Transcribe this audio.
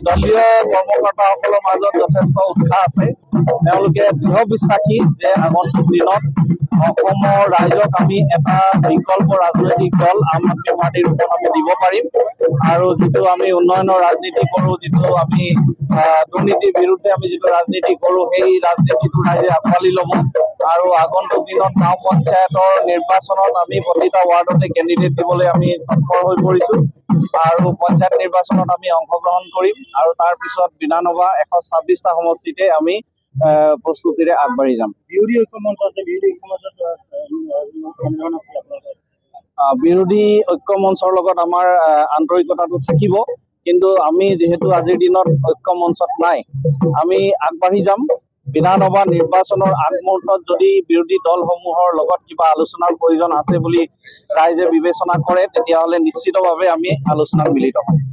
দলীয় কৰ্মকৰ্তাসকলৰ মাজত যথেষ্ট উৎসাহ আছে। তেওঁলোকে দৃঢ় বিশ্বাসী যে আগন্তুক দিনত অসমৰ ৰাইজক আমি এটা বিকল্প ৰাজনৈতিক দল আম আদমি পাৰ্টিৰ ৰূপত আমি দিব পাৰিম। আৰু যিটো আমি উন্নয়নৰ ৰাজনীতি কৰোঁ, যিটো আমি দুৰ্নীতিৰ বিৰুদ্ধে আমি যিটো ৰাজনীতি কৰোঁ, সেই ৰাজনীতিটো ৰাইজে আঁকোৱালি ল'ব। আৰু আগন্তুক দিনত গাঁও পঞ্চায়তৰ নিৰ্বাচনত আমি প্ৰতিটা ৱাৰ্ডতে কেণ্ডিডেট দিবলৈ আমি তৎপৰ হৈ পৰিছোঁ। আৰু পঞ্চায়ত নিৰ্বাচনত আমি অংশগ্ৰহণ কৰিম আৰু তাৰ পিছত বিধানসভা 126টা সমষ্টিতে আমি প্ৰস্তুতিৰে আগবাঢ়ি যাম। বিৰোধী ঐক্য মঞ্চ আছে, বিৰোধী ঐক্য মঞ্চৰ লগত আমাৰ আন্তৰিকতাটো থাকিব, কিন্তু আমি যিহেতু আজিৰ দিনত ঐক্য মঞ্চত নাই, আমি আগবাঢ়ি যাম। বিধানসভা নিৰ্বাচনৰ আগমুহূৰ্তত যদি বিৰোধী দলসমূহৰ লগত কিবা আলোচনাৰ প্ৰয়োজন আছে বুলি ৰাইজে বিবেচনা কৰে, তেতিয়াহ'লে নিশ্চিতভাৱে আমি আলোচনাত মিলিত হ'ম।